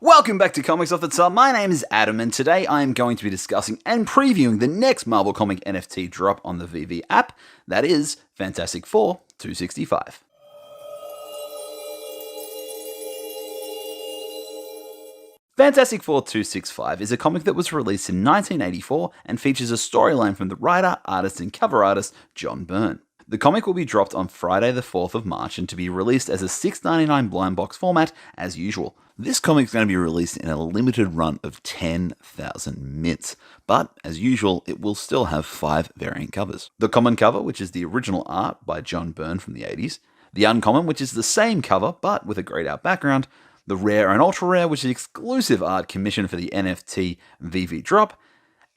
Welcome back to Comics Off the Top. My name is Adam, and today I am going to be discussing and previewing the next Marvel comic NFT drop on the Veve app. That is Fantastic Four 265. Fantastic Four 265 is a comic that was released in 1984 and features a storyline from the writer, artist, and cover artist John Byrne. The comic will be dropped on Friday the 4th of March and to be released as a $6.99 blind box format as usual. This comic is going to be released in a limited run of 10,000 mints, but as usual, it will still have 5 variant covers. The common cover, which is the original art by John Byrne from the 80s, the uncommon, which is the same cover but with a grayed out background, the rare and ultra rare, which is exclusive art commissioned for the NFT Veve drop,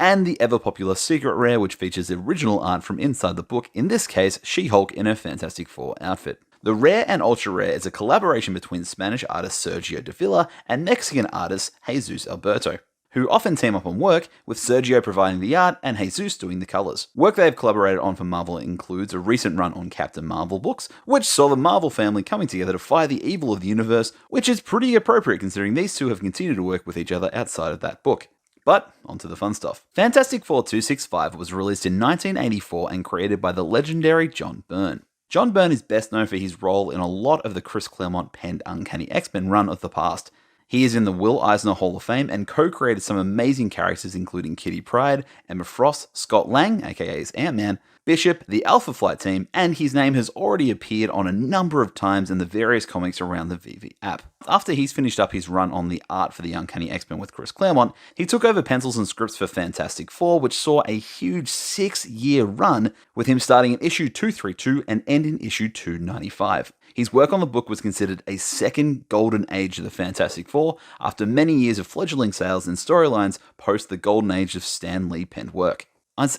and the ever-popular Secret Rare, which features the original art from inside the book, in this case, She-Hulk in her Fantastic Four outfit. The rare and ultra rare is a collaboration between Spanish artist Sergio Davila and Mexican artist Jesus Alberto, who often team up on work, with Sergio providing the art and Jesus doing the colours. Work they have collaborated on for Marvel includes a recent run on Captain Marvel books, which saw the Marvel family coming together to fight the evil of the universe, which is pretty appropriate considering these two have continued to work with each other outside of that book. But, onto the fun stuff. Fantastic Four 265 was released in 1984 and created by the legendary John Byrne. John Byrne is best known for his role in a lot of the Chris Claremont penned Uncanny X-Men run of the past. He is in the Will Eisner Hall of Fame and co-created some amazing characters including Kitty Pryde, Emma Frost, Scott Lang, aka his Ant-Man, Bishop, the Alpha Flight team, and his name has already appeared on a number of times in the various comics around the Veve app. After he's finished up his run on the art for the Uncanny X-Men with Chris Claremont, he took over pencils and scripts for Fantastic Four, which saw a huge 6-year run, with him starting in issue 232 and ending issue 295. His work on the book was considered a second golden age of the Fantastic Four after many years of fledgling sales and storylines post the golden age of Stan Lee penned work.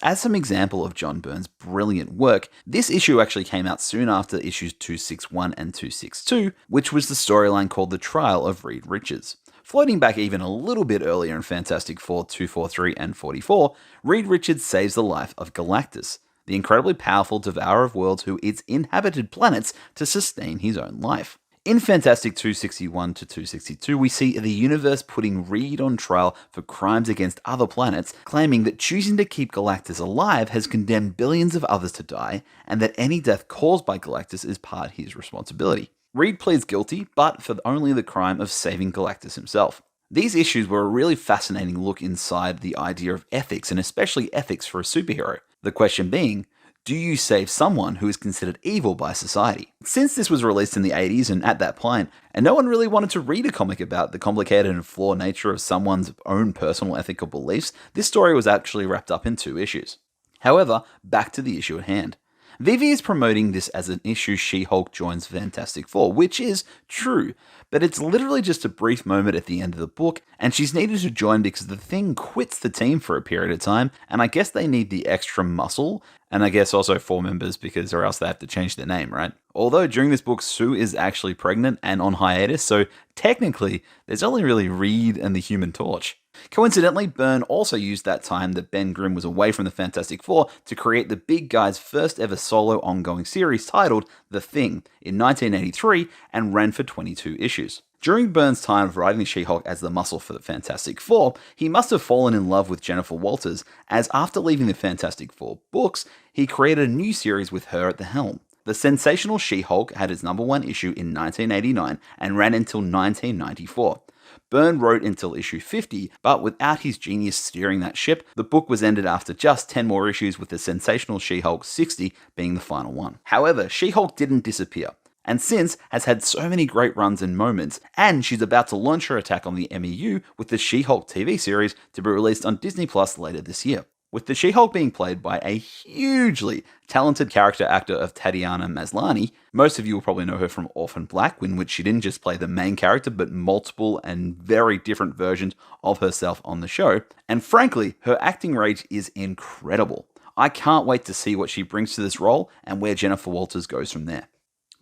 As some example of John Byrne's brilliant work, this issue actually came out soon after issues 261 and 262, which was the storyline called The Trial of Reed Richards. Floating back even a little bit earlier in Fantastic Four 243 and 44, Reed Richards saves the life of Galactus, the incredibly powerful devourer of worlds who eats inhabited planets to sustain his own life. In Fantastic 261 to 262, we see the universe putting Reed on trial for crimes against other planets, claiming that choosing to keep Galactus alive has condemned billions of others to die, and that any death caused by Galactus is part of his responsibility. Reed pleads guilty, but for only the crime of saving Galactus himself. These issues were a really fascinating look inside the idea of ethics, and especially ethics for a superhero. The question being, do you save someone who is considered evil by society? Since this was released in the 80s and at that point, and no one really wanted to read a comic about the complicated and flawed nature of someone's own personal ethical beliefs, this story was actually wrapped up in 2 issues. However, back to the issue at hand. Veve is promoting this as an issue She-Hulk joins Fantastic Four, which is true, but it's literally just a brief moment at the end of the book, and she's needed to join because the Thing quits the team for a period of time, and I guess they need the extra muscle, and I guess also 4 members because or else they have to change their name, right? Although during this book, Sue is actually pregnant and on hiatus, so technically, there's only really Reed and the Human Torch. Coincidentally, Byrne also used that time that Ben Grimm was away from the Fantastic Four to create the big guy's first ever solo ongoing series titled The Thing in 1983 and ran for 22 issues. During Byrne's time of writing She-Hulk as the muscle for the Fantastic Four, he must have fallen in love with Jennifer Walters, as after leaving the Fantastic Four books, he created a new series with her at the helm. The Sensational SheHulk had its #1 issue in 1989 and ran until 1994. Byrne wrote until issue 50, but without his genius steering that ship, the book was ended after just 10 more issues, with the Sensational SheHulk 60 being the final one. However, She-Hulk didn't disappear, and since has had so many great runs and moments, and she's about to launch her attack on the MEU with the She-Hulk TV series to be released on Disney Plus later this year. With the She-Hulk being played by a hugely talented character actor of Tatiana Maslany, most of you will probably know her from Orphan Black, in which she didn't just play the main character, but multiple and very different versions of herself on the show, and frankly, her acting range is incredible. I can't wait to see what she brings to this role and where Jennifer Walters goes from there.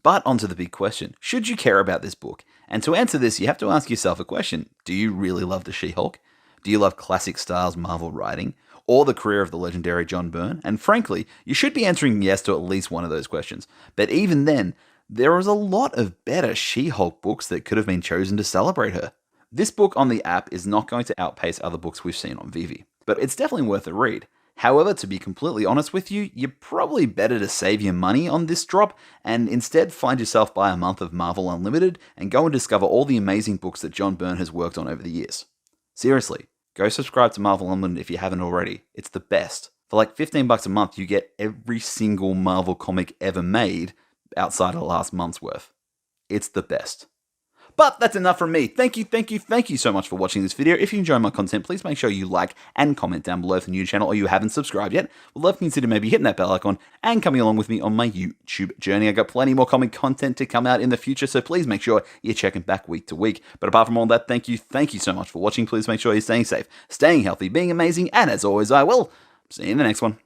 But onto the big question, should you care about this book? And to answer this, you have to ask yourself a question. Do you really love the She-Hulk? Do you love classic styles Marvel writing? Or the career of the legendary John Byrne? And frankly, you should be answering yes to at least one of those questions. But even then, there is a lot of better She-Hulk books that could have been chosen to celebrate her. This book on the app is not going to outpace other books we've seen on Veve, but it's definitely worth a read. However, to be completely honest with you, you're probably better to save your money on this drop and instead find yourself buy a month of Marvel Unlimited and go and discover all the amazing books that John Byrne has worked on over the years. Seriously, go subscribe to Marvel Unlimited if you haven't already. It's the best. For like $15 a month, you get every single Marvel comic ever made outside of last month's worth. It's the best. But that's enough from me. Thank you so much for watching this video. If you enjoy my content, please make sure you like and comment down below if you're new to the channel or you haven't subscribed yet. Would love to consider maybe hitting that bell icon and coming along with me on my YouTube journey. I got plenty more comic content to come out in the future, so please make sure you're checking back week to week. But apart from all that, thank you so much for watching. Please make sure you're staying safe, staying healthy, being amazing, and as always, I will see you in the next one.